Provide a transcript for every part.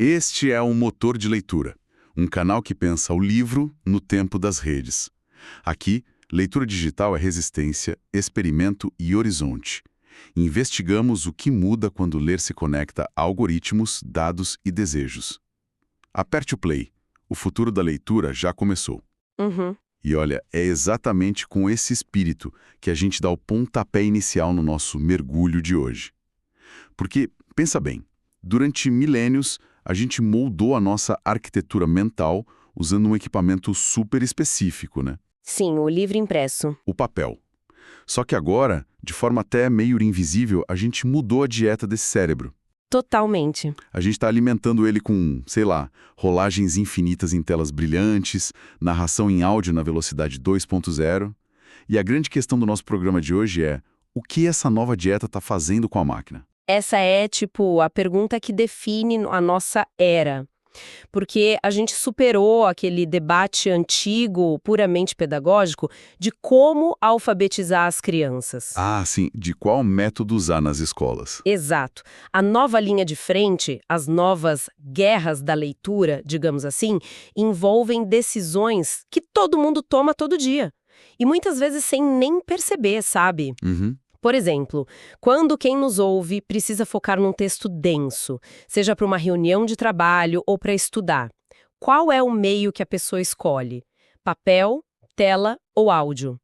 Este é o Motor de Leitura, um canal que pensa o livro no tempo das redes. Aqui, leitura digital é resistência, experimento e horizonte. Investigamos o que muda quando ler se conecta a algoritmos, dados e desejos. Aperte o play. O futuro da leitura já começou. Uhum. E olha, é exatamente com esse espírito que a gente dá o pontapé inicial no nosso mergulho de hoje. Porque, pensa bem, durante milênios, a gente moldou a nossa arquitetura mental usando um equipamento super específico, né? Sim, o livro impresso. O papel. Só que agora, de forma até meio invisível, a gente mudou a dieta desse cérebro. Totalmente. A gente está alimentando ele com, sei lá, rolagens infinitas em telas brilhantes, narração em áudio na velocidade 2.0. E a grande questão do nosso programa de hoje é: o que essa nova dieta está fazendo com a máquina? Essa é, a pergunta que define a nossa era. Porque a gente superou aquele debate antigo, puramente pedagógico, de como alfabetizar as crianças. Ah, sim, de qual método usar nas escolas? Exato. A nova linha de frente, as novas guerras da leitura, digamos assim, envolvem decisões que todo mundo toma todo dia. E muitas vezes sem nem perceber, sabe? Uhum. Por exemplo, quando quem nos ouve precisa focar num texto denso, seja para uma reunião de trabalho ou para estudar, qual é o meio que a pessoa escolhe? Papel, tela ou áudio?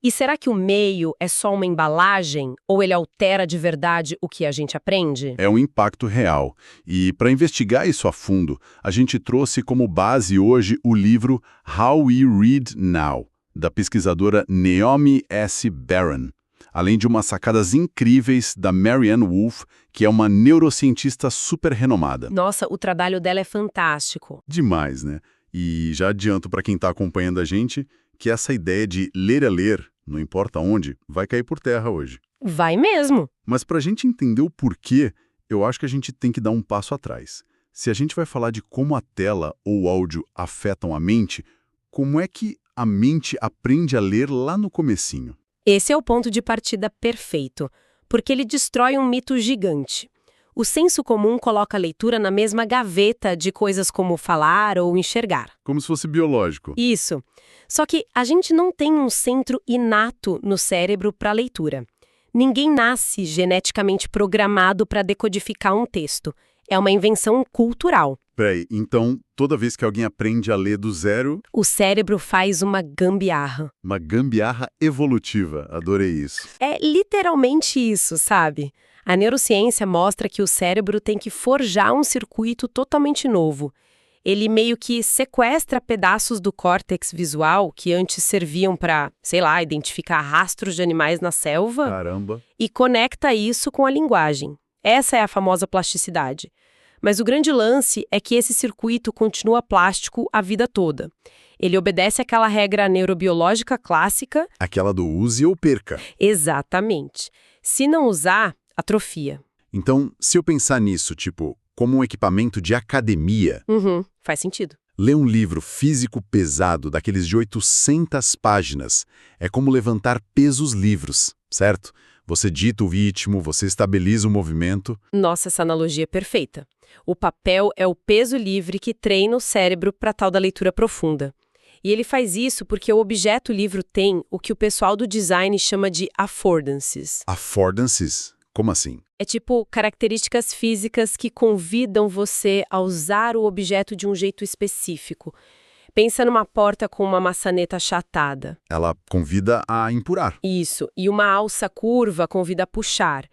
E será que o meio é só uma embalagem ou ele altera de verdade o que a gente aprende? É um impacto real. E para investigar isso a fundo, a gente trouxe como base hoje o livro How We Read Now, da pesquisadora Naomi S. Barron. Além de umas sacadas incríveis da Marianne Wolf, que é uma neurocientista super renomada. Nossa, o trabalho dela é fantástico. Demais, né? E já adianto para quem está acompanhando a gente que essa ideia de ler a ler, não importa onde, vai cair por terra hoje. Vai mesmo! Mas para a gente entender o porquê, eu acho que a gente tem que dar um passo atrás. Se a gente vai falar de como a tela ou o áudio afetam a mente, como é que a mente aprende a ler lá no comecinho? Esse é o ponto de partida perfeito, porque ele destrói um mito gigante. O senso comum coloca a leitura na mesma gaveta de coisas como falar ou enxergar. Como se fosse biológico. Isso. Só que a gente não tem um centro inato no cérebro para leitura. Ninguém nasce geneticamente programado para decodificar um texto. É uma invenção cultural. Peraí, então toda vez que alguém aprende a ler do zero... O cérebro faz uma gambiarra. Uma gambiarra evolutiva, adorei isso. É literalmente isso, sabe? A neurociência mostra que o cérebro tem que forjar um circuito totalmente novo. Ele meio que sequestra pedaços do córtex visual que antes serviam para, identificar rastros de animais na selva. Caramba. E conecta isso com a linguagem. Essa é a famosa plasticidade. Mas o grande lance é que esse circuito continua plástico a vida toda. Ele obedece àquela regra neurobiológica clássica. Aquela do use ou perca. Exatamente. Se não usar, atrofia. Então, se eu pensar nisso, como um equipamento de academia... Faz sentido. Ler um livro físico pesado, daqueles de 800 páginas, é como levantar pesos livres, certo? Você dita o ritmo, você estabiliza o movimento. Nossa, essa analogia é perfeita. O papel é o peso livre que treina o cérebro para tal da leitura profunda. E ele faz isso porque o objeto livro tem o que o pessoal do design chama de affordances. Affordances? Como assim? É características físicas que convidam você a usar o objeto de um jeito específico. Pensa numa porta com uma maçaneta achatada. Ela convida a empurrar. Isso, e uma alça curva convida a puxar.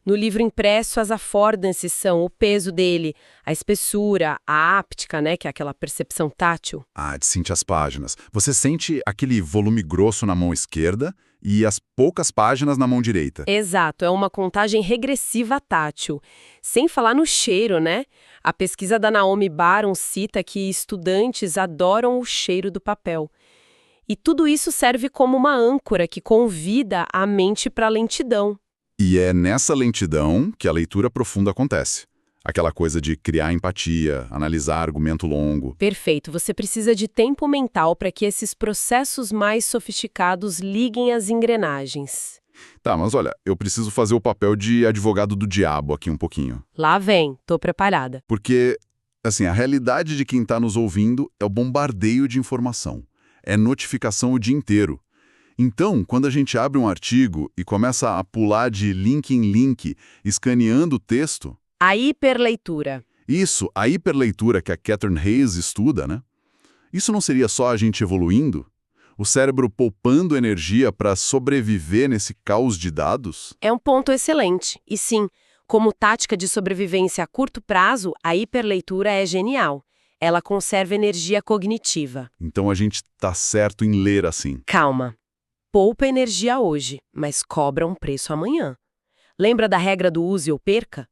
No livro impresso, as affordances são o peso dele, a espessura, a áptica, que é aquela percepção tátil. Ah, de sentir as páginas. Você sente aquele volume grosso na mão esquerda e as poucas páginas na mão direita. Exato, é uma contagem regressiva tátil. Sem falar no cheiro, A pesquisa da Naomi Barron cita que estudantes adoram o cheiro do papel. E tudo isso serve como uma âncora que convida a mente para a lentidão. E é nessa lentidão que a leitura profunda acontece. Aquela coisa de criar empatia, analisar argumento longo. Perfeito. Você precisa de tempo mental para que esses processos mais sofisticados liguem as engrenagens. Tá, mas olha, eu preciso fazer o papel de advogado do diabo aqui um pouquinho. Lá vem, tô preparada. Porque Assim, a realidade de quem está nos ouvindo é o bombardeio de informação. É notificação o dia inteiro. Então, quando a gente abre um artigo e começa a pular de link em link, escaneando o texto... A hiperleitura. Isso, a hiperleitura que a Catherine Hayes estuda, né? Isso não seria só a gente evoluindo? O cérebro poupando energia para sobreviver nesse caos de dados? É um ponto excelente. E sim, como tática de sobrevivência a curto prazo, a hiperleitura é genial. Ela conserva energia cognitiva. Então a gente tá certo em ler assim. Calma. Poupa energia hoje, mas cobra um preço amanhã. Lembra da regra do use ou perca?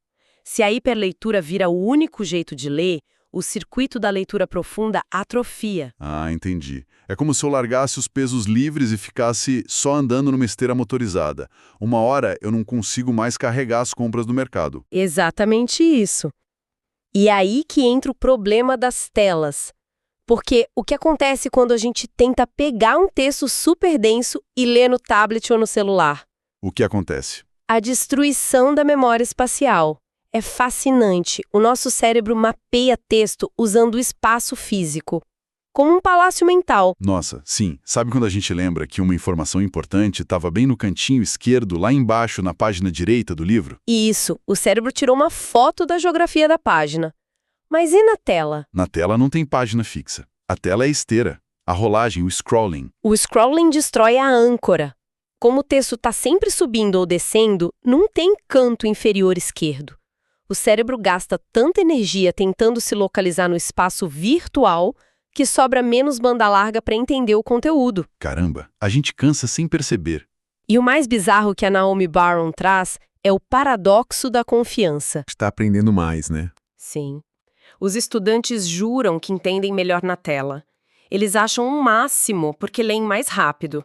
Se a hiperleitura vira o único jeito de ler, o circuito da leitura profunda atrofia. Ah, entendi. É como se eu largasse os pesos livres e ficasse só andando numa esteira motorizada. Uma hora eu não consigo mais carregar as compras do mercado. Exatamente isso. E aí que entra o problema das telas. Porque o que acontece quando a gente tenta pegar um texto super denso e ler no tablet ou no celular? O que acontece? A destruição da memória espacial. É fascinante. O nosso cérebro mapeia texto usando o espaço físico, como um palácio mental. Nossa, sim. Sabe quando a gente lembra que uma informação importante estava bem no cantinho esquerdo, lá embaixo, na página direita do livro? Isso, o cérebro tirou uma foto da geografia da página. Mas e na tela? Na tela não tem página fixa. A tela é esteira. A rolagem, o scrolling. O scrolling destrói a âncora. Como o texto está sempre subindo ou descendo, não tem canto inferior esquerdo. O cérebro gasta tanta energia tentando se localizar no espaço virtual que sobra menos banda larga para entender o conteúdo. Caramba, a gente cansa sem perceber. E o mais bizarro que a Naomi Barron traz é o paradoxo da confiança. Está aprendendo mais, né? Sim. Os estudantes juram que entendem melhor na tela. Eles acham um máximo porque leem mais rápido.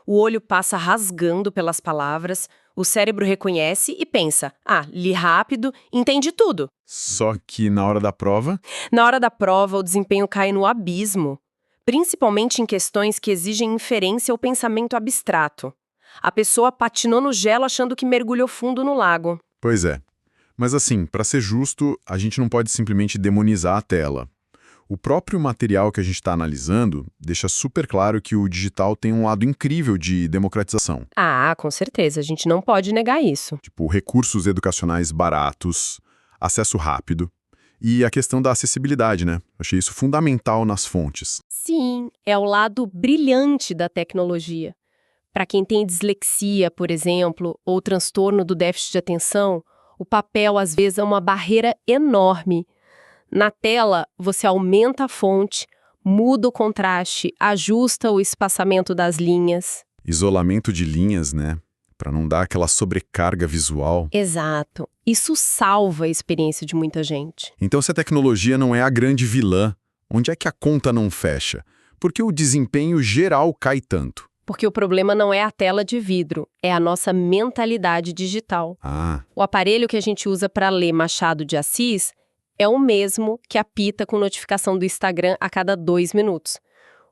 O olho passa rasgando pelas palavras, o cérebro reconhece e pensa, li rápido, entendi tudo. Só que na hora da prova... Na hora da prova, o desempenho cai no abismo, principalmente em questões que exigem inferência ou pensamento abstrato. A pessoa patinou no gelo achando que mergulhou fundo no lago. Pois é. Mas assim, para ser justo, a gente não pode simplesmente demonizar a tela. O próprio material que a gente está analisando deixa super claro que o digital tem um lado incrível de democratização. Com certeza, a gente não pode negar isso. Tipo, recursos educacionais baratos, acesso rápido e a questão da acessibilidade, né? Achei isso fundamental nas fontes. Sim, é o lado brilhante da tecnologia. Para quem tem dislexia, por exemplo, ou transtorno do déficit de atenção, o papel às vezes é uma barreira enorme. Na tela, você aumenta a fonte, muda o contraste, ajusta o espaçamento das linhas. Isolamento de linhas, né? Para não dar aquela sobrecarga visual. Exato. Isso salva a experiência de muita gente. Então, se a tecnologia não é a grande vilã, onde é que a conta não fecha? Por que o desempenho geral cai tanto? Porque o problema não é a tela de vidro, é a nossa mentalidade digital. O aparelho que a gente usa para ler Machado de Assis é o mesmo que apita com notificação do Instagram a cada 2 minutos.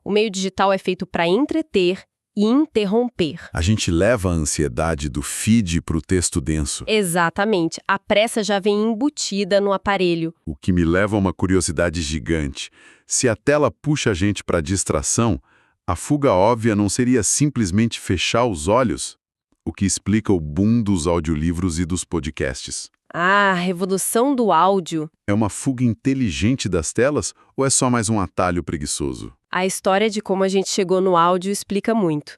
O meio digital é feito para entreter e interromper. A gente leva a ansiedade do feed para o texto denso. Exatamente. A pressa já vem embutida no aparelho. O que me leva a uma curiosidade gigante. Se a tela puxa a gente para distração, a fuga óbvia não seria simplesmente fechar os olhos? O que explica o boom dos audiolivros e dos podcasts. A revolução do áudio. É uma fuga inteligente das telas ou é só mais um atalho preguiçoso? A história de como a gente chegou no áudio explica muito.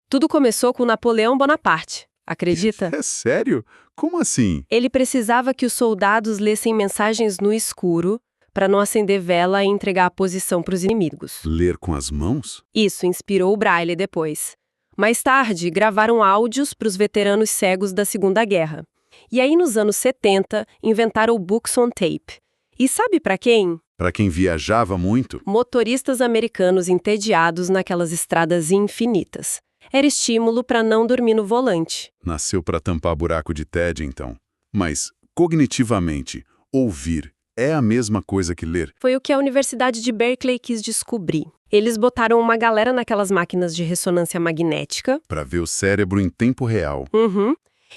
Tudo começou com Napoleão Bonaparte, acredita? É sério? Como assim? Ele precisava que os soldados lessem mensagens no escuro para não acender vela e entregar a posição para os inimigos. Ler com as mãos? Isso inspirou o Braille depois. Mais tarde, gravaram áudios para os veteranos cegos da Segunda Guerra. E aí, nos anos 70, inventaram o Books on Tape. E sabe para quem? Para quem viajava muito? Motoristas americanos entediados naquelas estradas infinitas. Era estímulo para não dormir no volante. Nasceu para tampar buraco de tédio, então. Mas, cognitivamente, ouvir é a mesma coisa que ler? Foi o que a Universidade de Berkeley quis descobrir. Eles botaram uma galera naquelas máquinas de ressonância magnética. Para ver o cérebro em tempo real.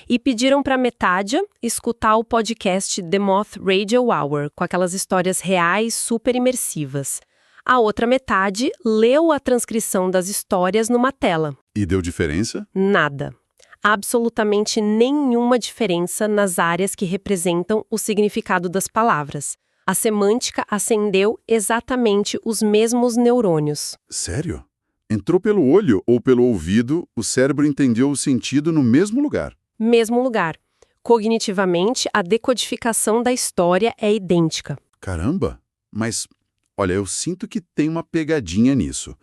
E pediram para metade escutar o podcast The Moth Radio Hour, com aquelas histórias reais super imersivas. A outra metade leu a transcrição das histórias numa tela. E deu diferença? Nada. Absolutamente nenhuma diferença nas áreas que representam o significado das palavras. A semântica acendeu exatamente os mesmos neurônios. Sério? Entrou pelo olho ou pelo ouvido, o cérebro entendeu o sentido no mesmo lugar. Mesmo lugar. Cognitivamente, a decodificação da história é idêntica. Caramba! Mas, olha, eu sinto que tem uma pegadinha nisso.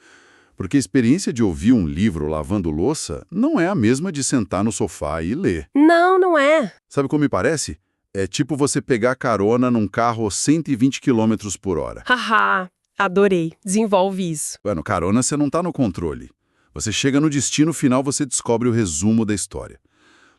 Porque a experiência de ouvir um livro lavando louça não é a mesma de sentar no sofá e ler. Não, não é. Sabe como me parece? É tipo você pegar carona num carro a 120 km por hora. Haha, adorei. Desenvolve isso. No carona você não tá no controle. Você chega no destino final, você descobre o resumo da história.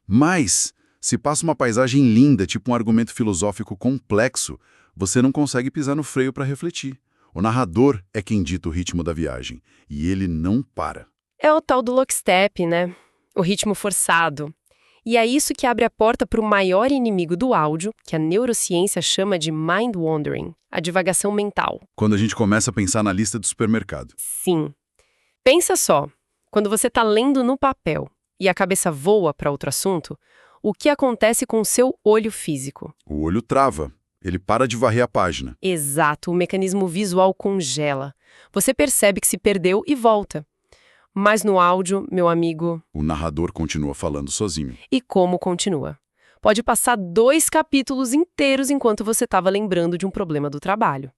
Mas, se passa uma paisagem linda, tipo um argumento filosófico complexo, você não consegue pisar no freio para refletir. O narrador é quem dita o ritmo da viagem, e ele não para. É o tal do lockstep, né? O ritmo forçado. E é isso que abre a porta para o maior inimigo do áudio, que a neurociência chama de mind wandering, a divagação mental. Quando a gente começa a pensar na lista do supermercado. Sim. Pensa só, quando você está lendo no papel e a cabeça voa para outro assunto, o que acontece com o seu olho físico? O olho trava. Ele para de varrer a página. Exato, o mecanismo visual congela. Você percebe que se perdeu e volta. Mas no áudio, meu amigo... O narrador continua falando sozinho. E como continua? Pode passar 2 capítulos inteiros enquanto você estava lembrando de um problema do trabalho.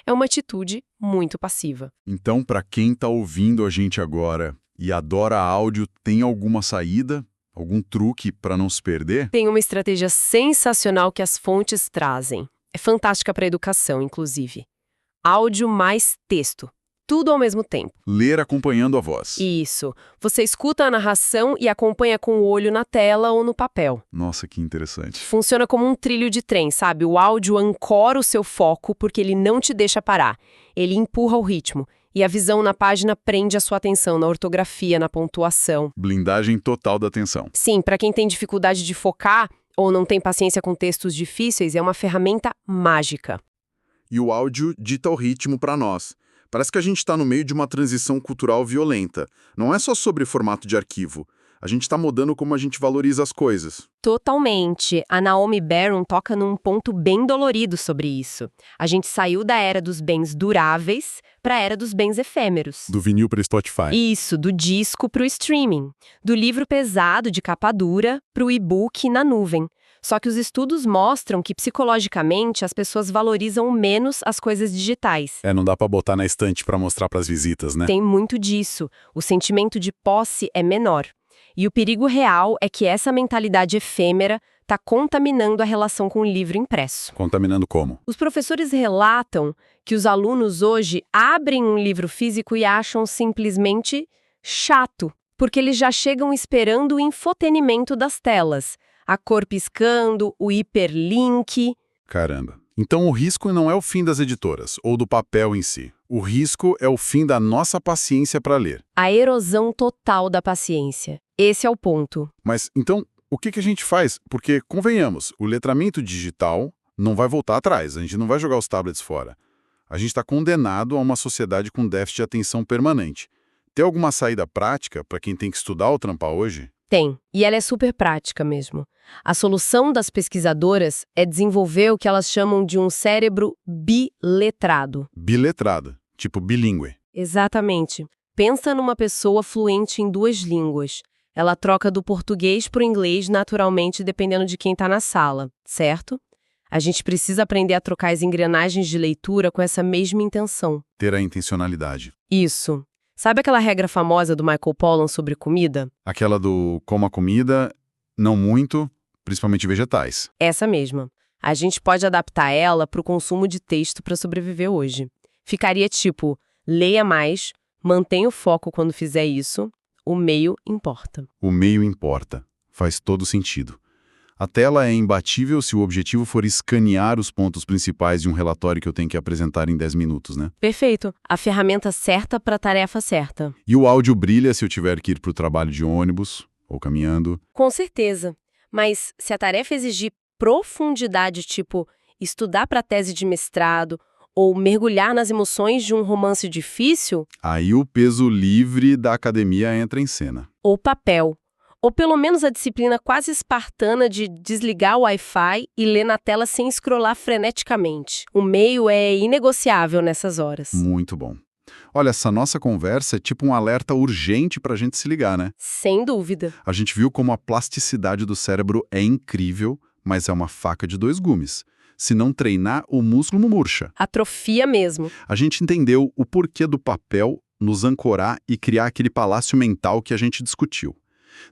É uma atitude muito passiva. Então, para quem está ouvindo a gente agora e adora áudio, tem alguma saída? Algum truque para não se perder? Tem uma estratégia sensacional que as fontes trazem. É fantástica para a educação, inclusive. Áudio mais texto. Tudo ao mesmo tempo. Ler acompanhando a voz. Isso. Você escuta a narração e acompanha com o olho na tela ou no papel. Nossa, que interessante. Funciona como um trilho de trem, sabe? O áudio ancora o seu foco porque ele não te deixa parar. Ele empurra o ritmo. E a visão na página prende a sua atenção na ortografia, na pontuação. Blindagem total da atenção. Sim, para quem tem dificuldade de focar ou não tem paciência com textos difíceis, é uma ferramenta mágica. E o áudio dita o ritmo para nós. Parece que a gente está no meio de uma transição cultural violenta. Não é só sobre formato de arquivo. A gente está mudando como a gente valoriza as coisas. Totalmente. A Naomi Barron toca num ponto bem dolorido sobre isso. A gente saiu da era dos bens duráveis para a era dos bens efêmeros. Do vinil para o Spotify. Isso, do disco para o streaming. Do livro pesado de capa dura para o e-book na nuvem. Só que os estudos mostram que psicologicamente as pessoas valorizam menos as coisas digitais. Não dá para botar na estante para mostrar para as visitas, né? Tem muito disso. O sentimento de posse é menor. E o perigo real é que essa mentalidade efêmera está contaminando a relação com o livro impresso. Contaminando como? Os professores relatam que os alunos hoje abrem um livro físico e acham simplesmente chato, porque eles já chegam esperando o infotenimento das telas, a cor piscando, o hiperlink. Caramba. Então o risco não é o fim das editoras, ou do papel em si. O risco é o fim da nossa paciência para ler. A erosão total da paciência. Esse é o ponto. Mas, então, o que a gente faz? Porque, convenhamos, o letramento digital não vai voltar atrás, a gente não vai jogar os tablets fora. A gente está condenado a uma sociedade com déficit de atenção permanente. Tem alguma saída prática para quem tem que estudar ou trampar hoje? Tem, e ela é super prática mesmo. A solução das pesquisadoras é desenvolver o que elas chamam de um cérebro biletrado. Biletrado, tipo bilíngue. Exatamente. Pensa numa pessoa fluente em 2 línguas. Ela troca do português para o inglês naturalmente dependendo de quem está na sala, certo? A gente precisa aprender a trocar as engrenagens de leitura com essa mesma intenção. Ter a intencionalidade. Isso. Sabe aquela regra famosa do Michael Pollan sobre comida? Aquela do coma comida, não muito, principalmente vegetais. Essa mesma. A gente pode adaptar ela para o consumo de texto para sobreviver hoje. Ficaria tipo, leia mais, mantenha o foco quando fizer isso, o meio importa. O meio importa. Faz todo sentido. A tela é imbatível se o objetivo for escanear os pontos principais de um relatório que eu tenho que apresentar em 10 minutos, né? Perfeito. A ferramenta certa para a tarefa certa. E o áudio brilha se eu tiver que ir para o trabalho de ônibus ou caminhando. Com certeza. Mas se a tarefa exigir profundidade, tipo estudar para a tese de mestrado ou mergulhar nas emoções de um romance difícil, Aí o peso livre da academia entra em cena. ou papel, ou pelo menos a disciplina quase espartana de desligar o Wi-Fi e ler na tela sem scrollar freneticamente. O meio é inegociável nessas horas. Muito bom. Olha, essa nossa conversa é tipo um alerta urgente para a gente se ligar, né? Sem dúvida. A gente viu como a plasticidade do cérebro é incrível, mas é uma faca de dois gumes. Se não treinar, o músculo murcha. Atrofia mesmo. A gente entendeu o porquê do papel nos ancorar e criar aquele palácio mental que a gente discutiu.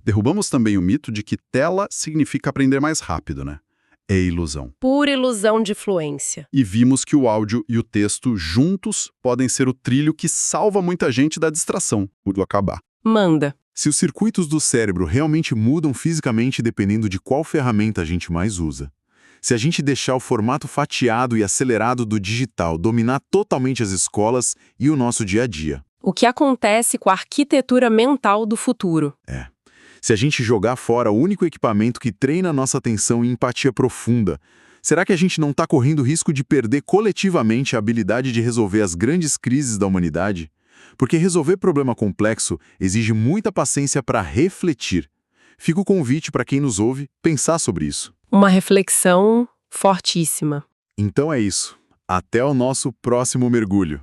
Derrubamos também o mito de que tela significa aprender mais rápido, né? É ilusão. Pura ilusão de fluência. E vimos que o áudio e o texto juntos podem ser o trilho que salva muita gente da distração, por acabar. Manda. Se os circuitos do cérebro realmente mudam fisicamente dependendo de qual ferramenta a gente mais usa, se a gente deixar o formato fatiado e acelerado do digital dominar totalmente as escolas e o nosso dia a dia. O que acontece com a arquitetura mental do futuro? Se a gente jogar fora o único equipamento que treina nossa atenção e empatia profunda, será que a gente não está correndo o risco de perder coletivamente a habilidade de resolver as grandes crises da humanidade? Porque resolver problema complexo exige muita paciência para refletir. Fica o convite para quem nos ouve pensar sobre isso. Uma reflexão fortíssima. Então é isso. Até o nosso próximo mergulho.